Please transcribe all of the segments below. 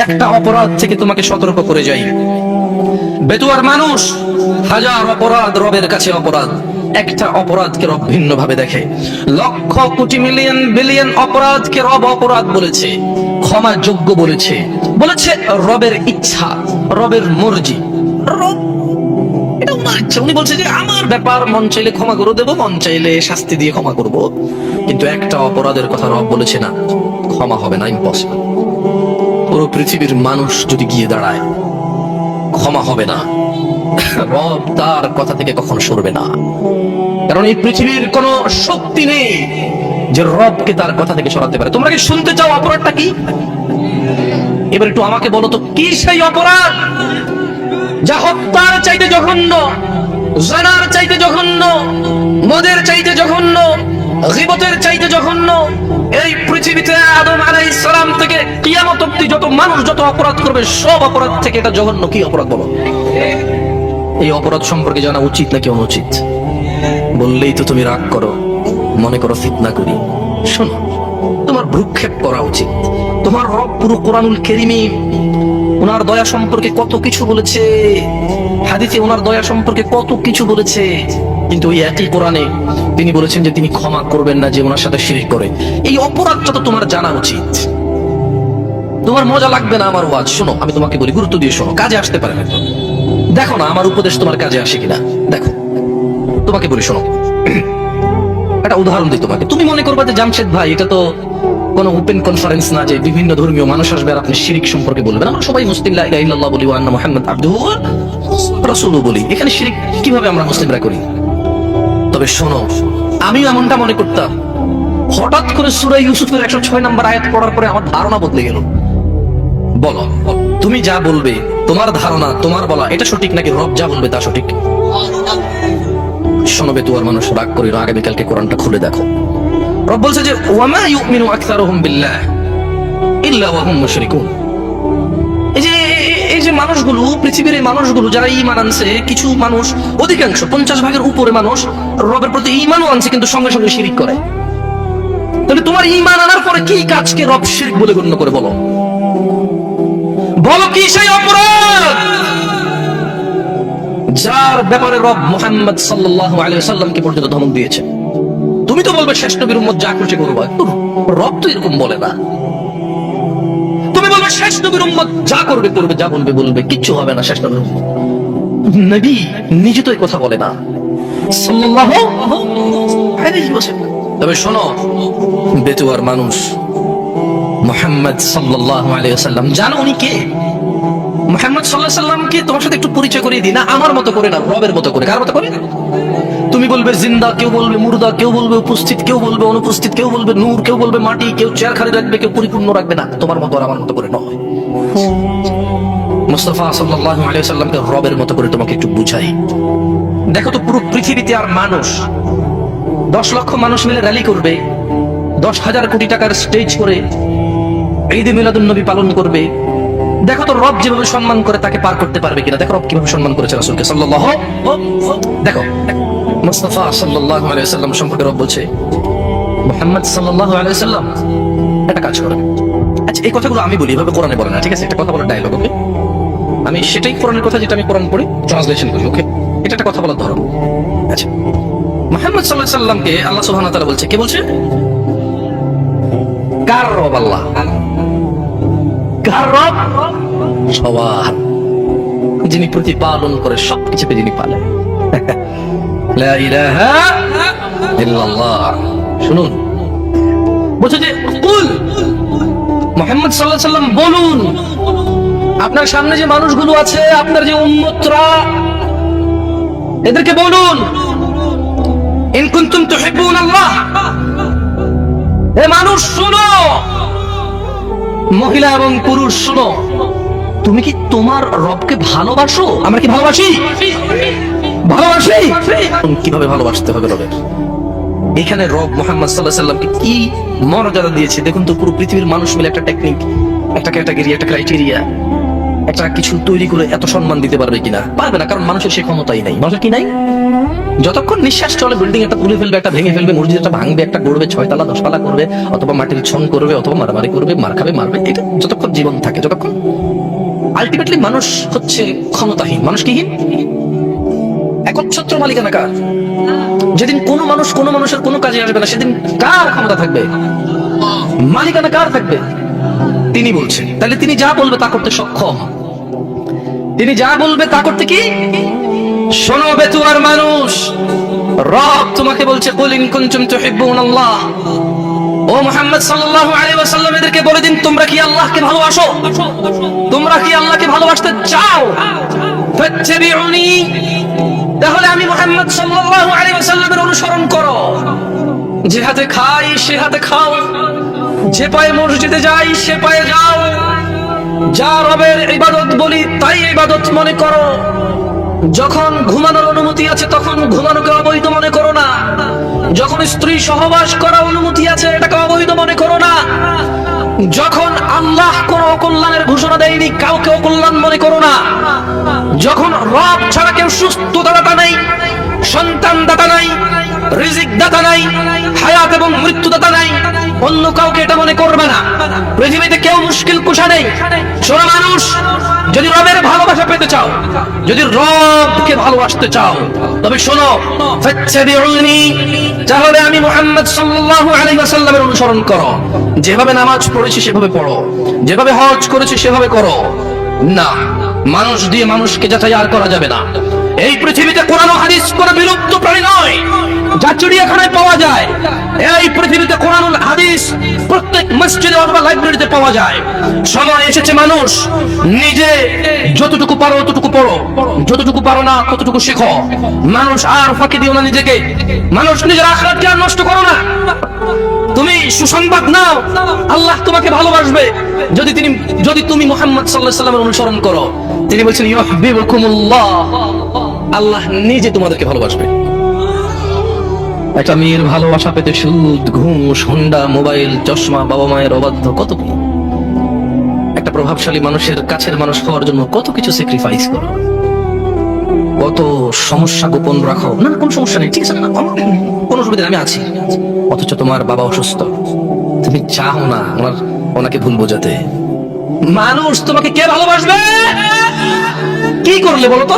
একটা অপরাধ থেকে তোমাকে সতর্ক করে যাই। বেতুয়ার মানুষ হাজার অপরাধ রবের কাছে অপরাধ, একটা অপরাধকে রব ভিন্ন ভাবে দেখে। লক্ষ কোটি মিলিয়ন বিলিয়ন অপরাধকে রব অপরাধ বলেছে, ক্ষমা যোগ্য বলেছে, বলেছে রবের ইচ্ছা, রবের মর্জি। রব এটা ওনার ইচ্ছা, উনি বলছে যে আমার ব্যাপার, মন চাইলে ক্ষমা করে দেবো, মন চাইলে শাস্তি দিয়ে ক্ষমা করব। কিন্তু একটা অপরাধের কথা রব বলেছে না, ক্ষমা হবে না, ইম্পসিবল। পুরো পৃথিবীর মানুষ যদি গিয়ে দাঁড়ায়, ক্ষমা হবে না। রব তার কথা থেকে কখনো সরবে না, কারণ এই পৃথিবীর কোন শক্তি নেই যে রবকে তার কথা থেকে সরাতে পারে। তোমরা কি শুনতে চাও অপরাধটা কি? এবার একটু আমাকে বলো তো, কি সেই অপরাধ যা হত্যার চাইতে জঘন্য, জানার চাইতে জঘন্য, মদের চাইতে জঘন্য, গীবতের চাইতে জঘন্য? এই পৃথিবীতে আদম আলাইহিস সালাম থেকে কিয়ামত অবধি যত মানুষ যত অপরাধ করবে, সব অপরাধ থেকে এটা জঘন্য। কি অপরাধ বলো? এই অপরাধ সম্পর্কে জানা উচিত নাকি অনুচিত? বললেই তো তুমি রাগ করো, মনে করো ফিতনা করি। শোনো, তোমার ভ্রুক্ষেপ করা উচিত। তোমার রব পুরো কোরআনুল কারীমে ওনার দয়া সম্পর্কে কত কিছু বলেছে, হাদিসে ওনার দয়া সম্পর্কে কত কিছু বলেছে, কিন্তু ওই একই কোরআনে তিনি বলেছেন যে তিনি ক্ষমা করবেন না যে ওনার সাথে শিরক করে। এই অপরাধটা তো তোমার জানা উচিত। তোমার মজা লাগবে না আমার ওয়াজ, শোনো আমি তোমাকে বলি, গুরুত্ব দিয়ে শোনো, কাজে আসতে পারে না। দেখো না আমার উপদেশ তোমার কাজে আসে কিনা, দেখো। তোমাকে বলি শোনো, একটা উদাহরণ দিই তোমাকে। তুমি মনে করবা যে জামশেদ ভাই এটা তো কোনো ওপেন কনফারেন্স না যে বিভিন্ন ধর্মীয় মানুষ আসবে আর আপনি শিরক সম্পর্কে বলবেন। আমরা সবাই মুসলিম, লা ইলাহা ইল্লাল্লাহ বলি, ওয়া আন্না মুহাম্মাদ আবদুহু ওয়া রাসূলুহু বলি। এখানে শিরক কিভাবে আমরা মুসলিমরা করি? তবে শোনো, আমি এমনটা মনে করতাম, হঠাৎ করে সূরা ইউসুফের 106 নম্বর আয়াত পড়ার পরে আমার ধারণা বদলে গেল। বলো, তুমি যা বলবে, তোমার ধারণা, তোমার বলা এটা সঠিক নাকি রব যা বলবে তা সঠিক? শোনো বেতুয়ার মানুষ, রাগ করি না, আগামীকালকে কোরআনটা খুলে দেখো। রব বলছে যে ওয়ামা ইউমিনু আকসারুহুম বিল্লাহ ইল্লা ওয়া হুম মুশরিকুন। এই যে মানুষগুলো, পৃথিবীর এই মানুষগুলো যারা ঈমান আনছে, কিছু মানুষ, অধিকাংশ 50 ভাগের উপরে মানুষ রবের প্রতি ঈমানও আনছে কিন্তু সঙ্গে সঙ্গে শিরক করে। তাহলে তোমার ঈমান আনার পরে কি কাজকে রব শিরক বলে গণ্য করে? বলো বলো, কি সেই অপরাধ যার ব্যাপারে রব মুহাম্মদ সাল্লাল্লাহু আলাইহি ওয়াসাল্লামকে পর্যন্ত ধমক দিয়েছে? তুমি তো বলবে শেষ নবীর উম্মত যা খুশি করবে, রব তো এরকম বলে না। তুমি বলবে শেষ নবীর উম্মত যা করবে করবে, যা বলবে বলবে, কিচ্ছু হবে না শেষ নবীর উম্মত। নবী নিজে তো এই কথা বলে না সাল্লাল্লাহু আলাইহি ওয়াসাল্লাম। তবে শোনো বেতুয়ার মানুষ, মুহাম্মদ সাল্লাল্লাহু আলাইহি ওয়াসাল্লাম জানো উনি কে? মুহাম্মদ সাল্লাল্লাহু আলাইহি ওয়াসাল্লামকে তোমার সাথে একটু পরিচয় করিয়ে দিই না, আমার মতো করে না, রবের মতো করে। কার মতো করে? তুমি বলবে জিন্দা, কেউ বলবে মুর্দা, কেউ বলবে উপস্থিত, কেউ বলবে অনুপস্থিত, কেউ বলবে নূর, কেউ বলবে মাটি, কেউ চেয়ার খালি রাখবে, কেউ পরিপূর্ণ রাখবে। না, তোমার মতো আর আমার মতো করে নয়। মুস্তাফা সাল্লাল্লাহু আলাইহি ওয়াসাল্লামকে রবের মতো করে তোমাকে একটু বুঝাই। দেখো তো, পুরো পৃথিবীতে আর মানুষ 10 লক্ষ মানুষ মিলে র্যালি করবে, 10,000 কোটি টাকার স্টেজ করে ঈদে মিলাদুন নবী পালন করবে। দেখো তো রব যেভাবে সম্মান করে তাকে পার করতে পারবে কিনা? দেখো রব কিভাবে সম্মান করেছে রাসূলকে সাল্লাল্লাহু। দেখো মুস্তাফা সাল্লাল্লাহু আলাইহি ওয়াসাল্লাম সম্পর্কে রব বলছে, মুহাম্মদ সাল্লাল্লাহু আলাইহি ওয়াসাল্লাম একটা কাজ করেন। আচ্ছা, এই কথাগুলো আমি বলি, এভাবে কোরআনে বলে না, ঠিক আছে? এটা কথা বলার ডায়লগ, ওকে? আমি সেটাই কোরআনের কথা যেটা আমি কোরআন পড়ি ট্রান্সলেশন করি, ওকে? এটা একটা কথা বলার ধরন। আচ্ছা, মুহাম্মদ সাল্লাল্লাহু আলাইহি ওয়াসাল্লামকে আল্লাহ সুবহানাহু ওয়া তাআলা বলছে, কে বলছে? কার রব? আল্লাহ। কার রব? সবার, যিনি প্রতিপালন করে, সবকিছুকে যিনি পালেন। লা ইলাহা ইল্লাল্লাহ। শুনুন, বলছে যে কুল, মুহাম্মদ সাল্লাল্লাহু আলাইহি ওয়াসাল্লাম বলুন, আপনার সামনে যে মানুষগুলো আছে, আপনার যে উম্মতরা, এদেরকে বলুন, ইন কুনতুম তুহিব্বুনাল্লাহ। এ মানুষ শুনো, মহিলা এবং পুরুষ শুনো, তুমি কি তোমার রবকে ভালোবাসো? আমরা কি ভালোবাসি? ভালোবাসি। কিভাবে ভালোবাসতে হবে রবের? এখানে রব মুহাম্মদ সাল্লাল্লাহু আলাইহি ওয়াসাল্লামকে কি মর্যাদা দিয়েছে দেখুন তো। পুরো পৃথিবীর মানুষ মিলে একটা টেকনিক, একটা ক্যাটাগরি, একটা ক্রাইটেরিয়া, একটা কিছু তৈরি করে এত সম্মান দিতে পারবে কিনা? পারবে না, কারণ মানুষের সে ক্ষমতাই নাই। মানুষের কি নাই? যতক্ষণ নিঃশ্বাস চলে বিল্ডিং একটা তুলে ফেলবে, একটা ভেঙে ফেলবে, মসজিদ একটা ভাঙবে, একটা গড়বে, 6 তলা 10 তলা করবে, অথবা মাটির ছন করবে, অথবা মারামারি করবে, মার খাবে, মারবে। এটা যতক্ষণ জীবন থাকে, যতক্ষণ আলটিমেটলি মানুষ হচ্ছে ক্ষমতাহীন। মানুষ কিহীন? একচ্ছত্র মালিকানা কার? যেদিন কোনো মানুষ কোনো মানুষের কোনো কাজে আসবে না, সেদিন কার ক্ষমতা থাকবে? মালিকানা কার থাকবে? তিনি বলছেন। তাহলে তিনি যা বলবে তা করতে সক্ষম। তিনি যা বলবে তা করতে কি? শোনো বেতুয়ার মানুষ, রব তোমাকে বলছে কুল ইন কুনতুম তুহিব্বুনাল্লাহ, ও মুহাম্মদ সাল্লাল্লাহু আলাইহি ওয়াসাল্লাম এদেরকে বলে দিন, তোমরা কি আল্লাহকে ভালোবাসো? তোমরা কি আল্লাহকে ভালোবাসতে চাও? ফাত্তাবিউনি, তাহলে আমি মুহাম্মদ সাল্লাল্লাহু আলাইহি ওয়াসাল্লামের অনুসরণ করো। যে হাতে খাই সে হাতে খাও, যে পায়ে মসজিদে যাই সে পায়ে যাও, যা রবের ইবাদত বলি তাই ইবাদত মনে করো। যখন ঘুমানোর অনুমতি আছে তখন ঘুমানোকে অবৈধ মনে করো না। যখন স্ত্রী সহবাস করা অনুমতি আছে এটাকে অবৈধ মনে করো না। যখন আল্লাহ কোন অকল্যাণের ঘোষণা দেয়নি কাউকে অকল্যাণ মনে করো না। যখন রব ছাড়া কেউ সুস্থতা দাতা নাই, সন্তান দাতা নাই, রিজিক দাতা নাই, হায়াত এবং মৃত্যু দাতা নাই, অন্য কাউকে এটা মনে করবে না। পৃথিবীতে কেউ মুশকিল কুশা নেই। শোনো মানুষ, যদি রবের ভালোবাসা পেতে চাও, যদি রবকে ভালোবাসতে চাও, তবে শোনো ফাত্তাবিউনি, তাহলে আমি মুহাম্মদ সাল্লাল্লাহু আলাইহি ওয়াসাল্লামের অনুসরণ করো। যেভাবে নামাজ পড়েছি সেভাবে পড়ো, যেভাবে হজ করেছি সেভাবে করো। না, মানুষ দিয়ে মানুষকে যাচাই আর করা যাবে না। এই পৃথিবীতে কোরআন ও হাদিস কোনো বিলুপ্ত প্রাণী নয়, যা চিড়িয়াখানায় পাওয়া যায়। এই পৃথিবীতে কোরআন ও হাদিস প্রত্যেক মসজিদে অথবা লাইব্রেরিতে পাওয়া যায়। সময় এসেছে মানুষ নিজে যতটুকু পারো ততটুকু পড়ো, যতটুকু পারো না ততটুকু শেখো। মানুষ আর ফাঁকি দিও না নিজেকে। মানুষ নিজের আখিরাতকে আর নষ্ট করো না। তুমি সুসংবাদ নাও, আল্লাহ তোমাকে ভালোবাসবে যদি তুমি মুহাম্মদ সাল্লাল্লাহু আলাইহি ওয়াসাল্লামের অনুসরণ করো। তিনি বলেছেন ইউহিব্বুকুমুল্লাহ, আল্লাহ নিজে তোমাদেরকে ভালোবাসবে। একটা মেয়ের ভালোবাসা পেতে সুদ, ঘুষ, হুন্ডা, মোবাইল, চশমা, বাবা মায়ের অবাধ্য, কত কি। একটা প্রভাবশালী মানুষের কাছের মানুষ হওয়ার জন্য কত কিছু স্যাক্রিফাইস করো, কত সমস্যা গোপন রাখো। না কোনো সমস্যা নেই, ঠিক আছে, না কোনো সুবিধা আমি আছি। অথচ তোমার বাবা অসুস্থ, তুমি চাও না ওনাকে ভুল বোঝাতে। মানুষ তোমাকে কে ভালোবাসবে? কি করলে বলো তো?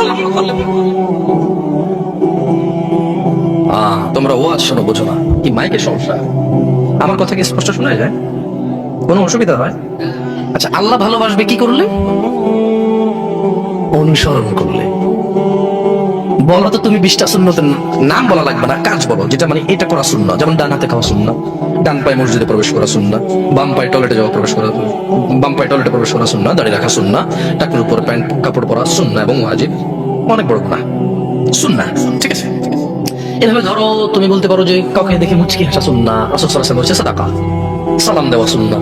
তোমরা ওয়াজ শোনো, বোঝো না কি মাইকের সমস্যা? আমার কথা কি স্পষ্ট শোনা যায়? কোনো অসুবিধা হয়? আচ্ছা, আল্লাহ ভালোবাসবে কি করলে? অনুসরণ করলে। বলো তো তুমি 20টা সুন্নতের নাম বলা লাগবে না, কাজ বলো যেটা মানে এটা করা সুন্নাহ। যেমন ডান হাতে খাওয়া সুন্নাহ, ডান পায়ে মসজিদে প্রবেশ করা সুন্নাহ, বাম পায়ে টয়লেটে প্রবেশ করা সুন্নাহ, দাড়ি রাখা সুন্নাহ, টাকনুর উপর প্যান্ট কাপড় পরা সুন্নাহ এবং ওয়াজিব। অনেক বড় গুনাহ, সুন্নাহ, ঠিক আছে। এভাবে ধরো তুমি বলতে পারো যে কাউকে দেখে মুচকি হাসা সুন্নাহ, রাসূল সাল্লাল্লাহু আলাইহি ওয়াসাল্লাম বলেছে সাদাকা, সালাম দেওয়া সুন্নাহ।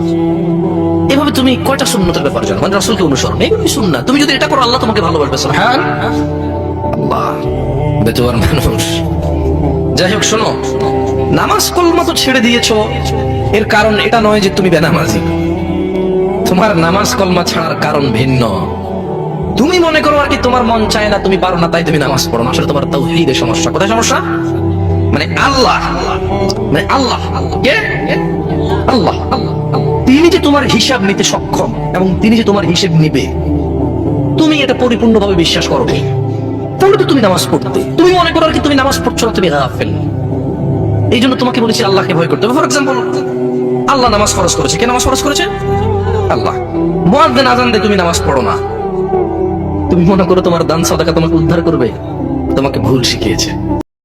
এভাবে তুমি কয়টা সুন্নতের ব্যাপার জানো, মানে রাসূলকে অনুসরণ, এগুলোই সুন্নাহ। তুমি যদি এটা করো আল্লাহ তোমাকে ভালোবাসবে। সুবহানাল্লাহ, বেতুয়ার মানুষ। যাই হোক, শোনো, নামাজ কলমা তো ছেড়ে দিয়েছো, এর কারণ এটা নয় যে তুমি বেনামাজি। তোমার নামাজ কলমা ছাড়ার কারণ ভিন্ন। তুমি মনে করো আর কি তোমার মন চায় না, তুমি পারো না, তাই তুমি নামাজ পড়ো না। আসলে তোমার তাওহীদের সমস্যা। কোথায় সমস্যা? মানে আল্লাহ কে? আল্লাহ। তিনি যে তোমার হিসাব নিতে সক্ষম এবং তিনি যে তোমার হিসেব নিবে, তুমি এটা পরিপূর্ণভাবে বিশ্বাস করো, তাহলে তো তুমি নামাজ পড়তে। তুমি মনে করো আর কি তুমি নামাজ পড়ছো না, তুমি গাফেল। এই জন্য তোমাকে বলেছি আল্লাহকে ভয় করতে হবে। ফর এক্সাম্পল, আল্লাহ নামাজ ফরজ করেছে। কে নামাজ ফরজ করেছে? আল্লাহ। মুয়াজ্জিন আযান দেয়, তুমি নামাজ পড়ো না। তুমি মনে করো তোমার দান সাদাকা তোমাকে উদ্ধার করবে, তোমাকে ভুল শিখিয়েছে।